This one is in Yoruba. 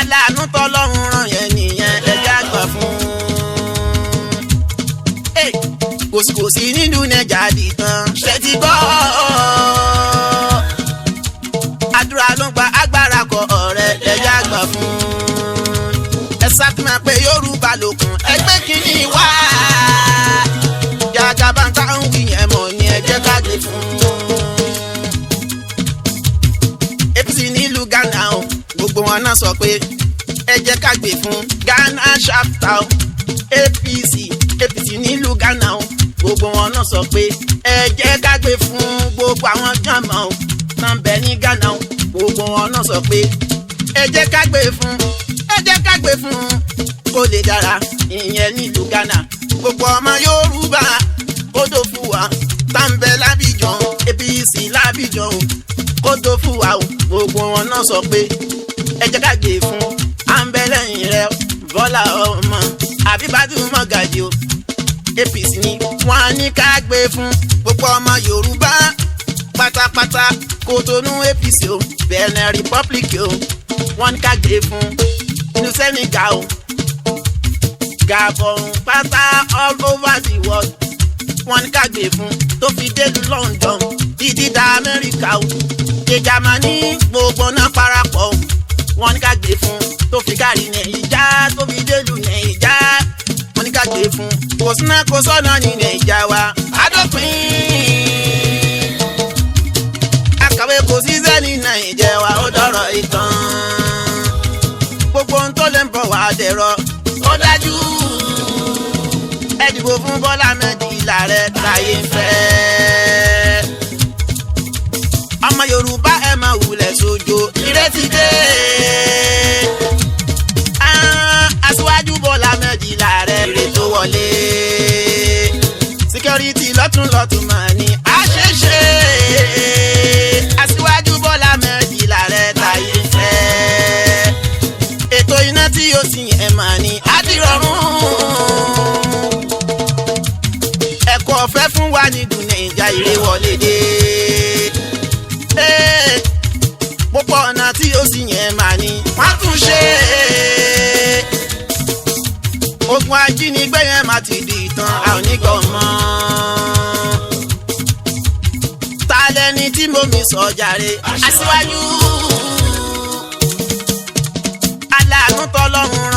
aláàánú tọ́lọ́run ràn yẹn nìyẹn ẹ̀jẹ̀ àgbà fún. kòsìkòsì nílùú nẹjà dìtàn ṣe ti gbọ́. àdúrà ló ń gba agbára kọ ọ̀rẹ́ ẹ̀jẹ̀ àgbà fún. ẹ sátìmọ̀ pé Yorùbá lòkun ẹgbẹ́ kìíní wá. Jàgàbá ń táwọn wí yẹn mọ̀ ní ẹ̀jẹ̀ kágbé fún. APC nílùú Ghana o gbogbo wọn náà sọ pé ẹ jẹ́ ká gbé fún Ghana chapter o. APC nílùú Ghana o gbogbo wọn náà sọ pé ẹ jẹ́ ká gbé fún gbogbo àwọn jàmọ́ o náà bẹ ní Ghana o gbogbo wọn náà sọ pé ẹ jẹ́ ká gbé fún kó lè dára ìyẹn nílùú Ghana gbogbo ọmọ Yorùbá kódò fún wa tá ń bẹ l'Abidjan APC l'Abidjan o kódò fún wa o gbogbo wọn náà sọ pé ẹ jẹ́ ká gbé fún à ń bẹ lẹ́yìn rẹ̀ Bọ́lá ọmọ Àbíbádù Mọ́gàjí o APC ni wọ́n á ní ká gbé fún gbogbo ọmọ Yorùbá pátápátá Kòtónú APC o Benin Republic o wọ́n ní ká gbé fún inú Senegal o Gabon pátá all over the world wọ́n ní ká gbé fún tó fi délùú London títí dá Amẹ́ríkà o dé Jámánì gbogbo náà parapọ̀ o wọ́n ní ká gbé fún tó fi kárí Nàìjíríà tó fi délùú Nàìjíríà wọ́n ní ká gbé fún kò síná kò sọ́nà ní Nàìjíríà wa adópin akàwé kò síṣẹ́ ní Nàìjíríà wa ó dọ̀rọ̀ ìtàn gbogbo ohun tó lè ń bọ̀ wá dẹ̀rọ̀ ó dájú ẹ dìbò fún Bọ́lá Ahmed Ìlàrẹ táyé ń fẹ́. ọmọ Yorùbá ẹ máa wulẹ̀ sójó ìrètí dé. Aṣíwájú Bọ́lá Ahmed Ìlàrẹ ire tó wọlé. Security lọ́tún máa ní àṣeṣe. Aṣíwájú Bọ́lá Ahmed Ìlàrẹ táyé ń fẹ́. ètò iná tí yóò sì yẹn máa ní àdìrọ̀rùn. ẹ̀kọ́ ọ̀fẹ́ fún wa nílùú Nàìjíríà ire wọlé dé. púpọ̀ ọ̀nà tí yóò sì yẹn máa ní wọ́n tún ṣe. ogun ajínigbé yẹn máa ti di ìtàn a ò ní gbọ́ mọ́. ta lẹni tí mo mi sọ jàre Aṣíwájú aláàánú tọ́lọ́run